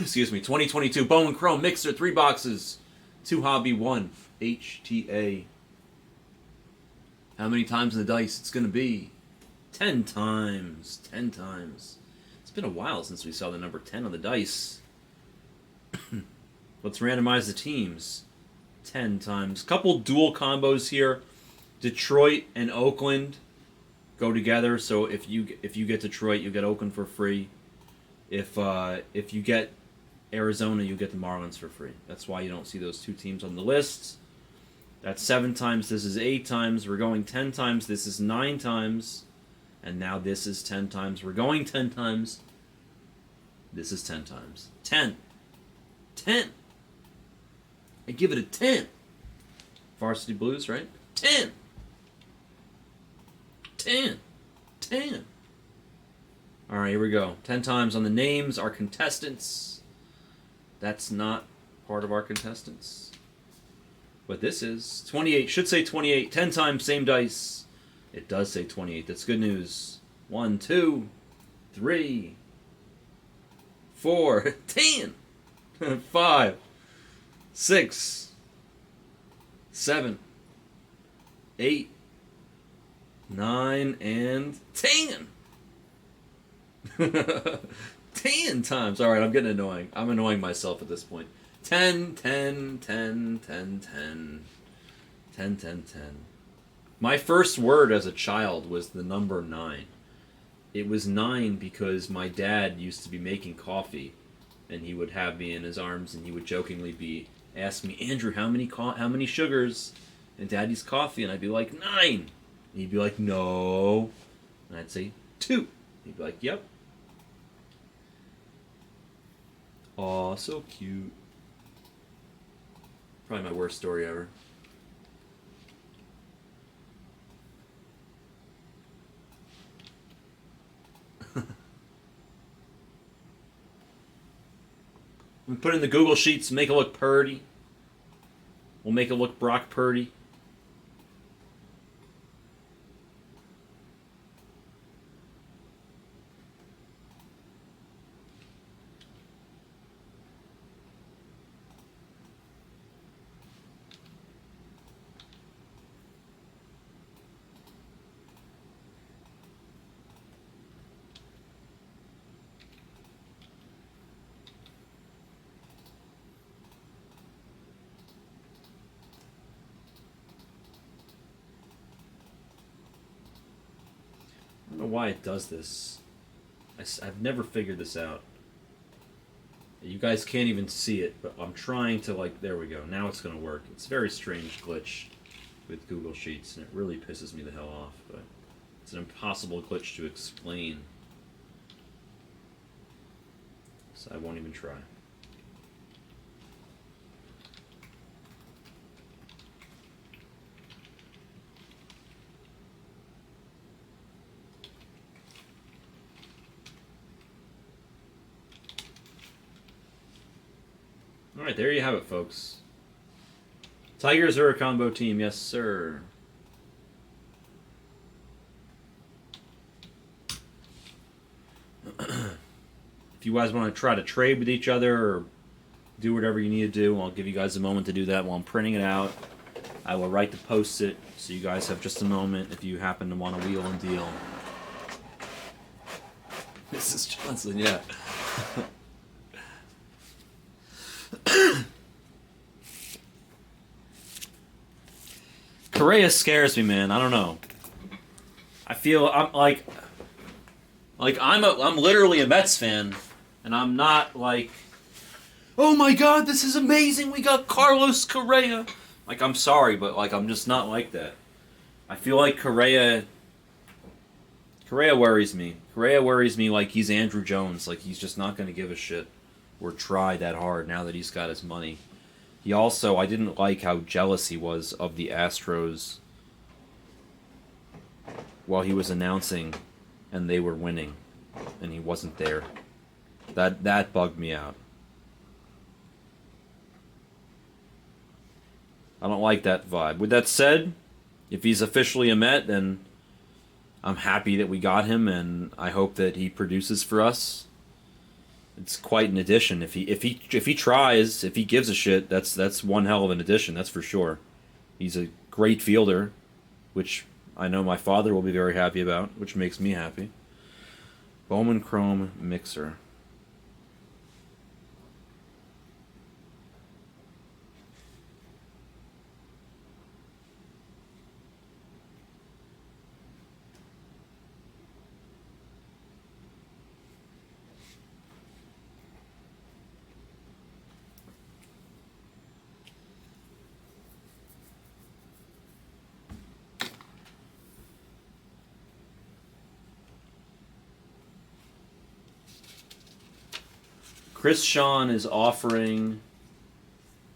Excuse me. 2022 Bowman Chrome Mixer, 3 boxes. 2 Hobby, 1 HTA. How many times in the dice it's going to be? 10 times. 10 times. It's been a while since we saw the number 10 on the dice. Let's randomize the teams. 10 times. Couple dual combos here. Detroit and Oakland go together, so if you get Detroit, you get Oakland for free. If you get Arizona, you get the Marlins for free. That's why you don't see those 2 teams on the list. That's 7 times. This is 8 times. We're going 10 times. This is 9 times. And now this is 10 times. We're going 10 times. This is 10 times. 10. 10. I give it a 10. Varsity Blues, right? 10. 10. 10. All right, here we go. 10 times on the names. Our contestants. That's not part of our contestants. But this is 28. Should say 28. 10 times, same dice. It does say 28. That's good news. 1, 2, 3, 4, 10, 5, 6, 7, 8, 9, and 10. 10 times. All right, I'm getting annoying. I'm annoying myself at this point. 10, 10, 10, 10, 10. 10, 10, 10. My first word as a child was the number 9. It was 9 because my dad used to be making coffee, and he would have me in his arms, and he would jokingly ask me, Andrew, how many sugars in Daddy's coffee? And I'd be like, 9. And he'd be like, no. And I'd say, 2. He'd be like, yep. Aw, so cute. Probably my worst story ever. We put in the Google Sheets, make it look Purdy. We'll make it look Brock Purdy. I don't know why it does this. I've never figured this out. You guys can't even see it, but I'm trying to, like, there we go. Now it's going to work. It's a very strange glitch with Google Sheets, and it really pisses me the hell off, but it's an impossible glitch to explain. So I won't even try. Alright, there you have it, folks. Tigers are a combo team, yes, sir. If you guys want to try to trade with each other or do whatever you need to do, I'll give you guys a moment to do that while I'm printing it out. I will write the post-it, so you guys have just a moment if you happen to want to wheel and deal. Mrs. Johnson, yeah. Correa scares me, man. I don't know. I feel I'm I'm literally a Mets fan, and I'm not like, oh my God, this is amazing. We got Carlos Correa. Like, I'm sorry, but like I'm just not like that. I feel like Correa worries me. Correa worries me like he's Andrew Jones. Like he's just not going to give a shit or try that hard now that he's got his money. He also, I didn't like how jealous he was of the Astros while he was announcing and they were winning and he wasn't there. That bugged me out. I don't like that vibe. With that said, if he's officially a Met, then I'm happy that we got him, and I hope that he produces for us. It's quite an addition. If he tries, if he gives a shit, that's one hell of an addition. That's for sure. He's a great fielder, which I know my father will be very happy about, which makes me happy. Bowman Chrome Mixer. Chris Sean is offering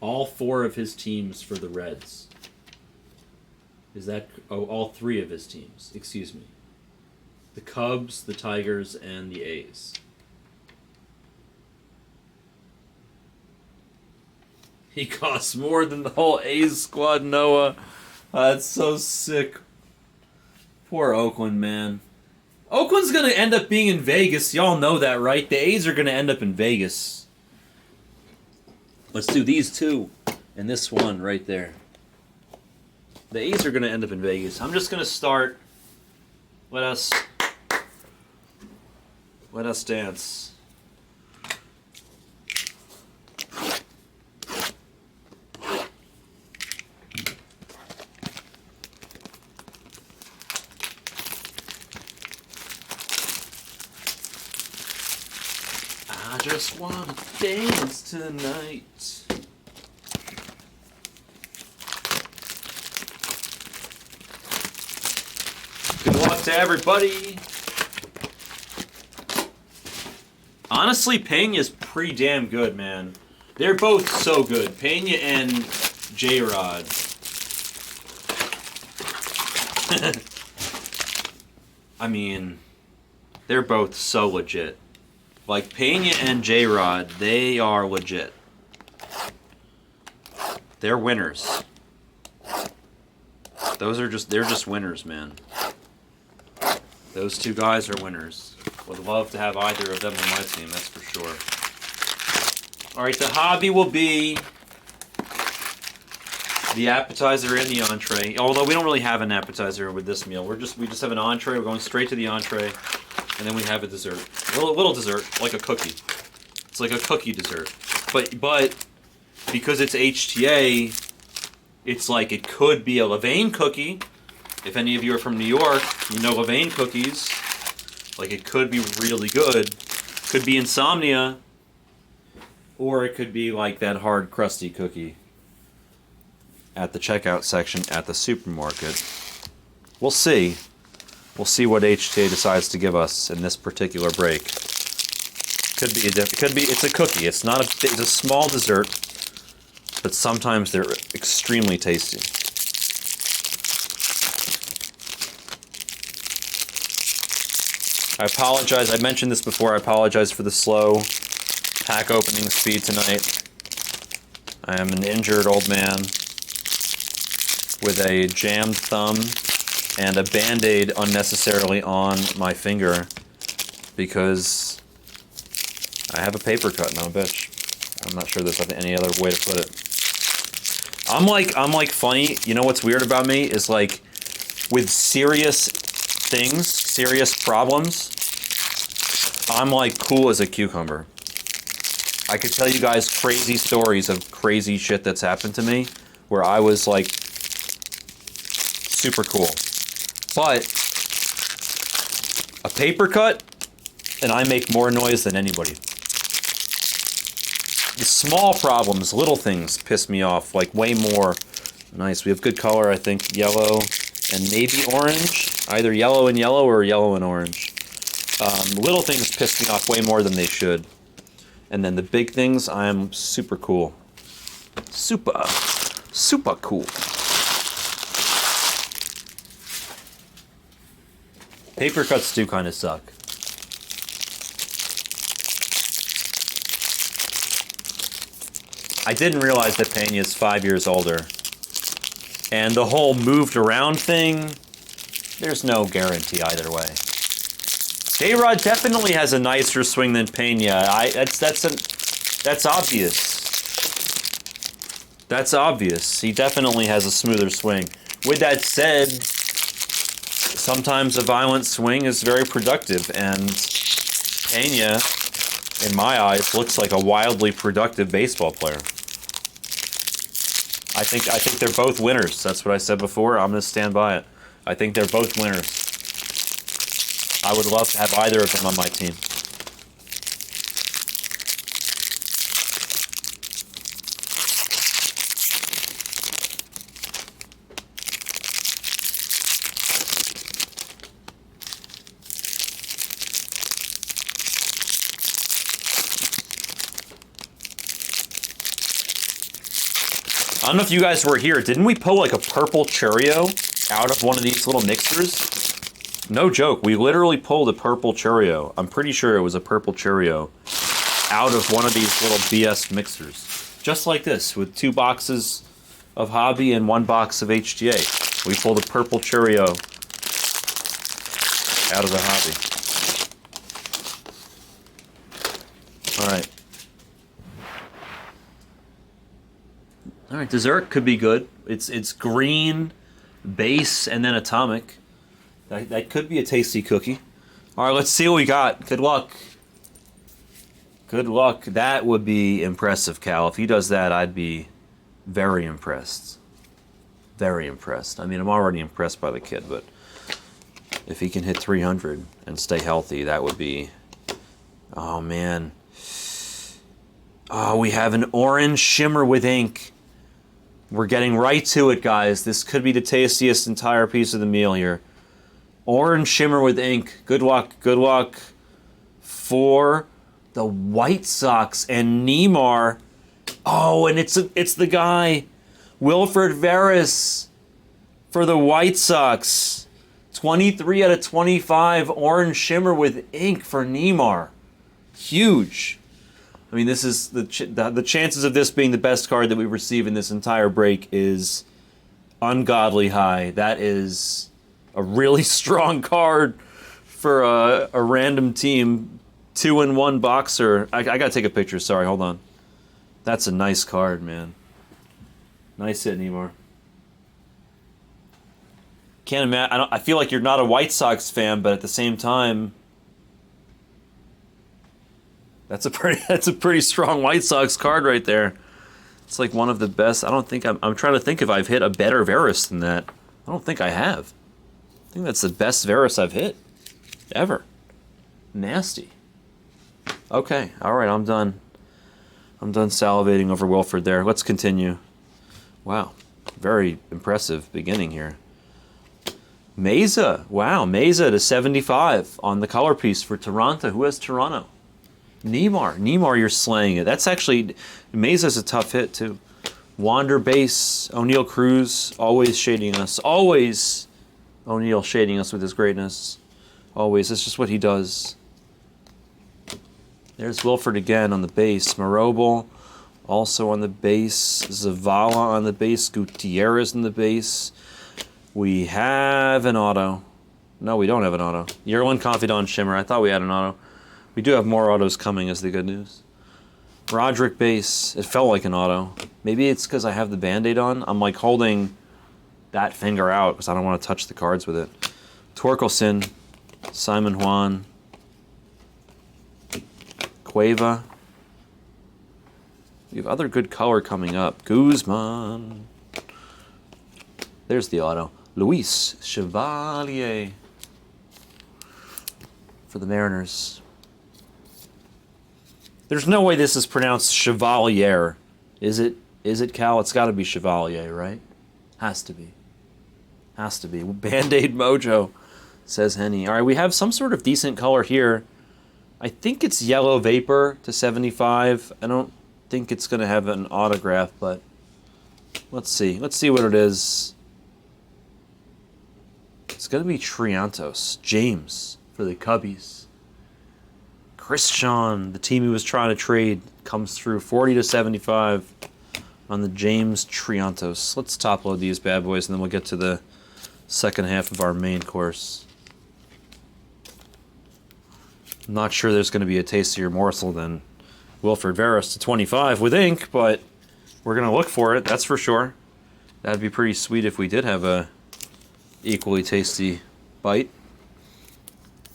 all 4 of his teams for the Reds. Is that... Oh, all 3 of his teams. Excuse me. The Cubs, the Tigers, and the A's. He costs more than the whole A's squad, Noah. That's so sick. Poor Oakland, man. Oakland's going to end up being in Vegas. Y'all know that, right? The A's are going to end up in Vegas. Let's do these 2 and this one right there. The A's are going to end up in Vegas. I'm just going to start. Let us dance. I just wanna dance tonight. Good luck to everybody. Honestly, Pena's pretty damn good, man. They're both so good. Pena and J-Rod. I mean, they're both so legit. Like, Pena and J-Rod, they are legit. They're winners. They're just winners, man. Those 2 guys are winners. Would love to have either of them on my team, that's for sure. Alright, the hobby will be the appetizer and the entree. Although we don't really have an appetizer with this meal. We just have an entree. We're going straight to the entree. And then we have a dessert. A little dessert, like a cookie. It's like a cookie dessert. But because it's HTA, it's like it could be a Levain cookie. If any of you are from New York, you know Levain cookies. Like, it could be really good. Could be Insomnia. Or it could be like that hard, crusty cookie at the checkout section at the supermarket. We'll see. We'll see what HTA decides to give us in this particular break. It's a cookie. It's a small dessert, but sometimes they're extremely tasty. I apologize. I mentioned this before. I apologize for the slow pack opening speed tonight. I am an injured old man with a jammed thumb and a Band-Aid unnecessarily on my finger because I have a paper cut and I'm a bitch. I'm not sure there's any other way to put it. I'm like funny. You know what's weird about me is, like, with serious things, serious problems, I'm like cool as a cucumber. I could tell you guys crazy stories of crazy shit that's happened to me where I was like super cool. But a paper cut, and I make more noise than anybody. The small problems, little things piss me off, like, way more. Nice, we have good color, I think. Yellow and maybe orange. Either yellow and yellow or yellow and orange. Little things piss me off way more than they should. And then the big things, I am super cool. Super cool. Paper cuts do kind of suck. I didn't realize that Pena is 5 years older. And the whole moved around thing, there's no guarantee either way. K-Rod definitely has a nicer swing than Pena. That's obvious. That's obvious. He definitely has a smoother swing. With that said, sometimes a violent swing is very productive, and Pena, in my eyes, looks like a wildly productive baseball player. I think they're both winners. That's what I said before. I'm going to stand by it. I think they're both winners. I would love to have either of them on my team. I don't know if you guys were here. Didn't we pull like a purple Cheerio out of one of these little mixers? No joke. We literally pulled a purple Cheerio. I'm pretty sure it was a purple Cheerio out of one of these little BS mixers. Just like this, with 2 boxes of Hobby and 1 box of HGA. We pulled a purple Cheerio out of the Hobby. Alright. Alright, dessert could be good. It's green, base, and then atomic. That could be a tasty cookie. Alright, let's see what we got. Good luck. Good luck. That would be impressive, Cal. If he does that, I'd be very impressed. Very impressed. I mean, I'm already impressed by the kid, but if he can hit 300 and stay healthy, that would be... Oh, man. Oh, we have an orange shimmer with ink. We're getting right to it, guys. This could be the tastiest entire piece of the meal here. Orange shimmer with ink. Good luck. Good luck for the White Sox and Neymar. Oh, and it's the guy, Wilfred Veras, for the White Sox. 23 out of 25. Orange shimmer with ink for Neymar. Huge. I mean, this is the chances of this being the best card that we receive in this entire break is ungodly high. That is a really strong card for a random team. 2-in-1 boxer. I gotta take a picture. Sorry, hold on. That's a nice card, man. Nice hit, Neymar. Can't imagine. I feel like you're not a White Sox fan, but at the same time, that's a pretty strong White Sox card right there. It's like one of the best. I don't think I'm trying to think if I've hit a better Veras than that. I don't think I have. I think that's the best Veras I've hit ever. Nasty. Okay, all right, I'm done. I'm done salivating over Wilfred there. Let's continue. Wow, very impressive beginning here. Meza, wow, Meza to 75 on the color piece for Toronto. Who has Toronto? Neymar, you're slaying it. That's actually, Meza's a tough hit too. Wander base, O'Neal Cruz, always shading us. Always O'Neal shading us with his greatness. Always, that's just what he does. There's Wilfred again on the base. Marobel also on the base. Zavala on the base. Gutierrez on the base. We have an auto. No, we don't have an auto. Yerlin Confidant Shimmer. I thought we had an auto. We do have more autos coming, is the good news. Roderick base. It felt like an auto. Maybe it's because I have the Band-Aid on. I'm like holding that finger out because I don't want to touch the cards with it. Torkelson. Simon Juan. Cueva. We have other good color coming up. Guzman. There's the auto. Luis Chevalier for the Mariners. There's no way this is pronounced Chevalier. Is it, Cal? It's got to be Chevalier, right? Has to be. Has to be. Band-Aid Mojo, says Henny. All right, we have some sort of decent color here. I think it's Yellow Vapor to 75. I don't think it's going to have an autograph, but let's see. Let's see what it is. It's going to be Triantos. James for the Cubbies. Christian, the team he was trying to trade, comes through 40 to 75 on the James Triantos. Let's top load these bad boys, and then we'll get to the second half of our main course. I'm not sure there's going to be a tastier morsel than Wilfred Veras to 25 with ink, but we're going to look for it, that's for sure. That'd be pretty sweet if we did have a equally tasty bite.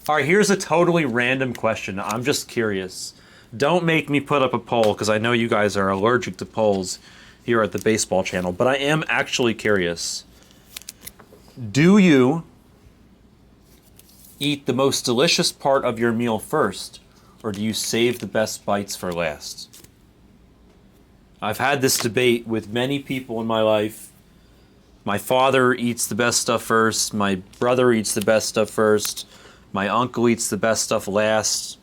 All right, here's a totally random question. I'm just curious. Don't make me put up a poll, because I know you guys are allergic to polls here at the Baseball Channel, but I am actually curious. Do you eat the most delicious part of your meal first, or do you save the best bites for last? I've had this debate with many people in my life. My father eats the best stuff first. My brother eats the best stuff first. My uncle eats the best stuff last.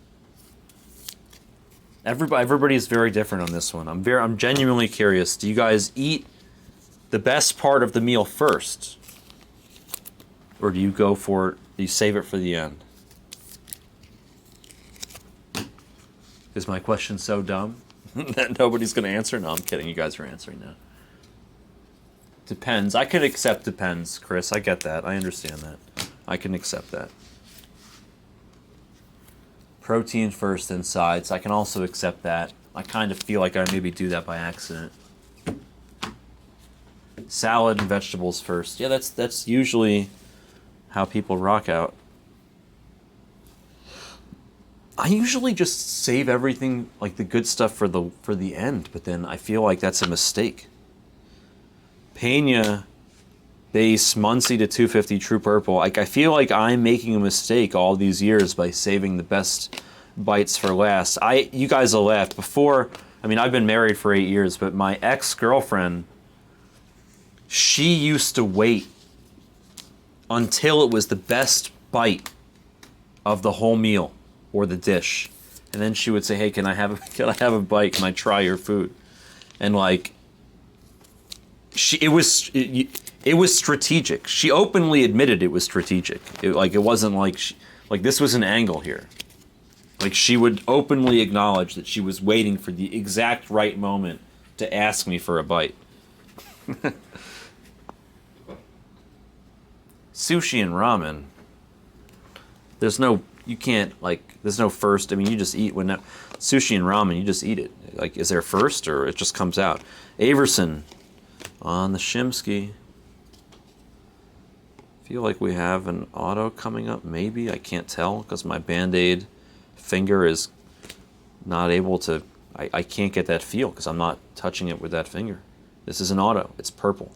Everybody is very different on this one. I'm genuinely curious. Do you guys eat the best part of the meal first, or do you go for it? Do you save it for the end? Is my question so dumb that nobody's going to answer? No, I'm kidding. You guys are answering now. Depends. I can accept depends, Chris. I get that. I understand that. I can accept that. Protein first, then sides. I can also accept that. I kind of feel like I maybe do that by accident. Salad and vegetables first. Yeah, that's usually how people rock out. I usually just save everything, like the good stuff for the end, but then I feel like that's a mistake. Pena base Muncie to 250 True Purple. Like, I feel like I'm making a mistake all these years by saving the best bites for last. You guys will laugh. Before, I mean, I've been married for 8 years, but my ex-girlfriend, she used to wait until it was the best bite of the whole meal or the dish, and then she would say, "Hey, can I have a bite? Can I try your food?" And like, it was strategic. She openly admitted it was strategic. It wasn't like this was an angle here. Like, she would openly acknowledge that she was waiting for the exact right moment to ask me for a bite. Sushi and ramen. There's no first. I mean, you just eat sushi and ramen, you just eat it. Like, is there first, or it just comes out? Averson on the Shimsky. Feel like we have an auto coming up, maybe. I can't tell because my Band-Aid finger is not able to. I can't get that feel because I'm not touching it with that finger. This is an auto. It's purple.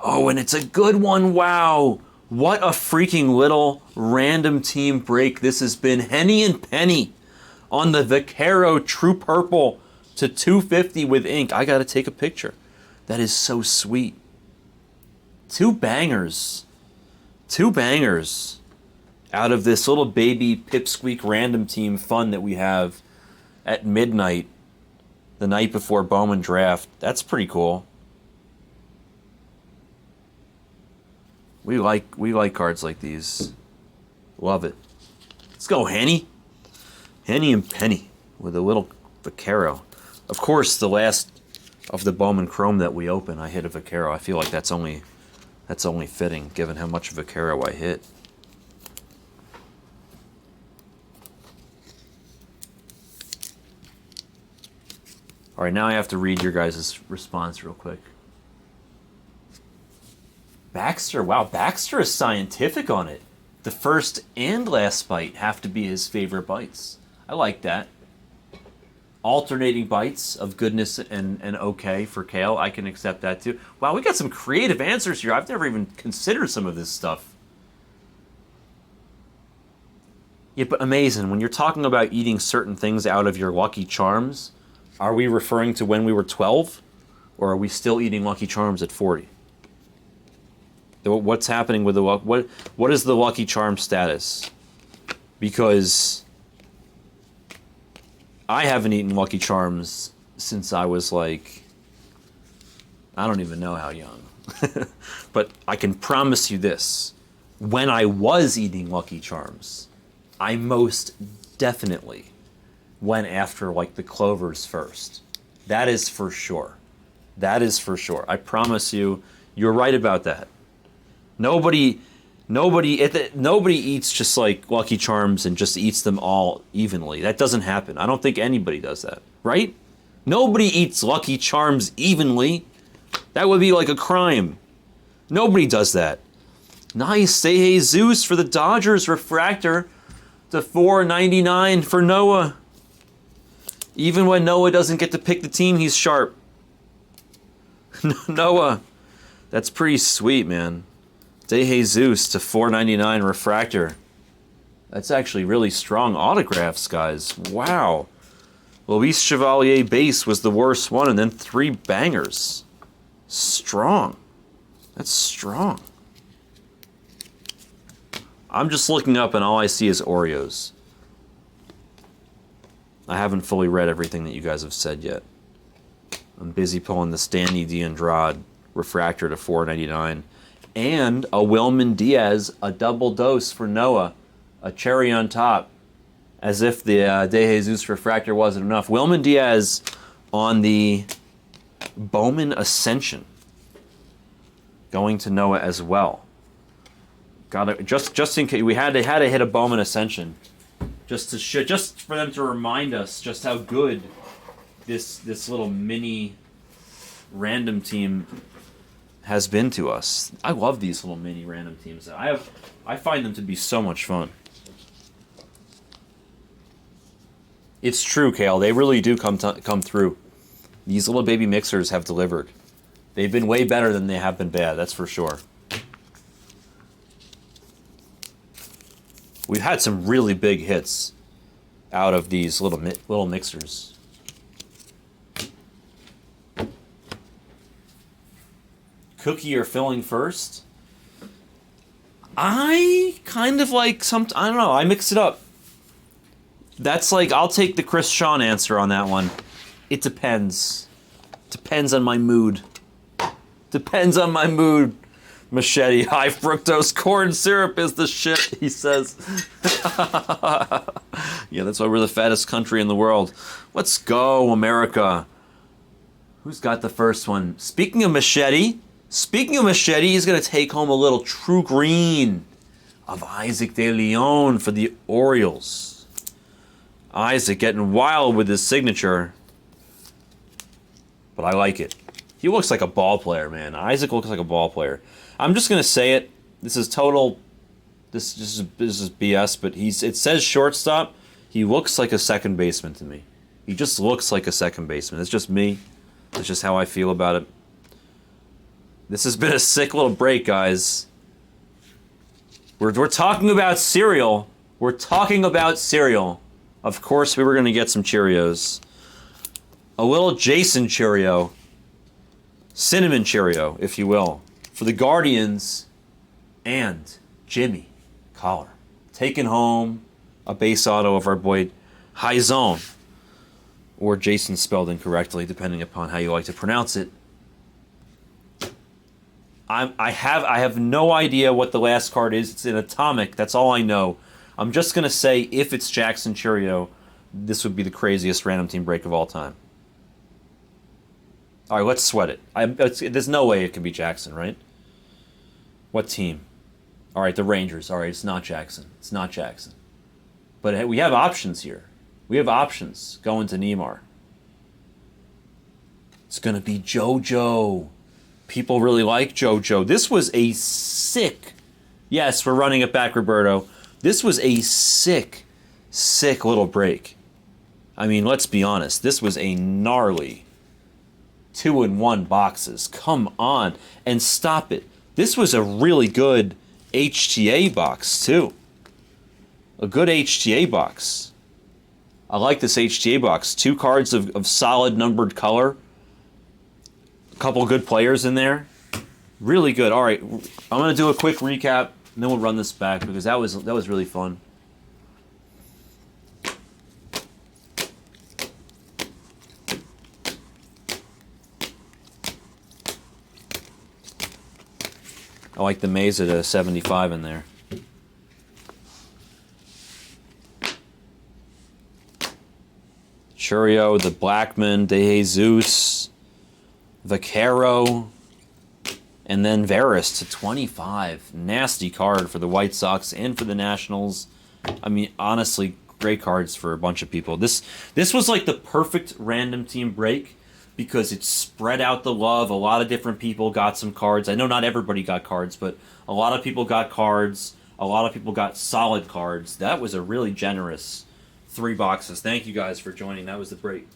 Oh, and it's a good one. Wow. What a freaking little random team break this has been. Henny and Penny on the Vaquero True Purple to 250 with ink. I got to take a picture. That is so sweet. Two bangers out of this little baby pipsqueak random team fun that we have at midnight the night before Bowman draft. That's pretty cool. We like cards like these. Love it. Let's go, Henny. Henny and Penny with a little Vaquero. Of course, the last of the Bowman Chrome that we open, I hit a Vaquero. I feel like that's only fitting, given how much Vaquero I hit. All right, now I have to read your guys' response real quick. Baxter, wow, Baxter is scientific on it. The first and last bite have to be his favorite bites. I like that. Alternating bites of goodness and okay for Kale, I can accept that too. Wow, we got some creative answers here. I've never even considered some of this stuff. Yeah, but amazing. When you're talking about eating certain things out of your Lucky Charms, are we referring to when we were 12? Or are we still eating Lucky Charms at 40? What's happening with what is the Lucky Charm status? Because I haven't eaten Lucky Charms since I was like, I don't even know how young. But I can promise you this. When I was eating Lucky Charms, I most definitely went after like the Clovers first. That is for sure. That is for sure. I promise you, you're right about that. Nobody Nobody eats just like Lucky Charms and just eats them all evenly. That doesn't happen. I don't think anybody does that, right? Nobody eats Lucky Charms evenly. That would be like a crime. Nobody does that. Nice, say Jesus for the Dodgers refractor to 499 for Noah. Even when Noah doesn't get to pick the team, he's sharp. Noah, that's pretty sweet, man. De Jesus to 499 refractor. That's actually really strong autographs, guys. Wow. Luis Chevalier base was the worst one, and then 3 bangers. Strong. That's strong. I'm just looking up, and all I see is Oreos. I haven't fully read everything that you guys have said yet. I'm busy pulling the Stanley D'Andrade refractor to 499. And a Wilman Diaz, a double dose for Noah. A cherry on top. As if the De Jesus refractor wasn't enough. Wilman Diaz on the Bowman Ascension. Going to Noah as well. Got it. Just in case we had to hit a Bowman Ascension. Just for them to remind us just how good this little mini random team has been to us. I love these little mini random teams. I find them to be so much fun. It's true, Kale. They really do come through. These little baby mixers have delivered. They've been way better than they have been bad. That's for sure. We've had some really big hits out of these little mixers. Cookie or filling first? I kind of like I don't know. I mix it up. That's like, I'll take the Chris Sean answer on that one. It depends. Depends on my mood. Depends on my mood. Machete, high fructose corn syrup is the shit, he says. Yeah, that's why we're the fattest country in the world. Let's go, America. Who's got the first one? Speaking of Machete, he's going to take home a little true green of Isaac De Leon for the Orioles. Isaac getting wild with his signature. But I like it. He looks like a ball player, man. Isaac looks like a ball player. I'm just going to say it. This is total... This is BS, but it says shortstop. He looks like a second baseman to me. He just looks like a second baseman. It's just me. That's just how I feel about it. This has been a sick little break, guys. We're talking about cereal. We're talking about cereal. Of course, we were going to get some Cheerios. A little Jason Cheerio. Cinnamon Cheerio, if you will. For the Guardians and Jimmy Collar. Taking home a base auto of our boy High Zone. Or Jason spelled incorrectly, depending upon how you like to pronounce it. I have no idea what the last card is. It's an atomic. That's all I know. I'm just going to say, if it's Jackson Cheerio, this would be the craziest random team break of all time. All right, let's sweat it. There's no way it can be Jackson, right? What team? All right, the Rangers. All right, it's not Jackson. It's not Jackson. But we have options here. We have options going to Neymar. It's going to be JoJo. People really like JoJo. This was a sick... Yes, we're running it back, Roberto. This was a sick little break. I mean, let's be honest. This was a gnarly 2-in-1 boxes. Come on. And stop it. This was a really good HTA box, too. A good HTA box. I like this HTA box. 2 cards of solid numbered color. A couple good players in there. Really good. All right, I'm going to do a quick recap, and then we'll run this back, because that was really fun. I like the Mesa to 75 in there. Churio, the Blackman, De Jesus, Vaquero, And then Veras to 25. Nasty card for the White Sox and for the Nationals. I mean, honestly, great cards for a bunch of people. This was like the perfect random team break because it spread out the love. A lot of different people got some cards. I know not everybody got cards, but a lot of people got cards. A lot of people got solid cards. That was a really generous 3 boxes. Thank you guys for joining. That was the break.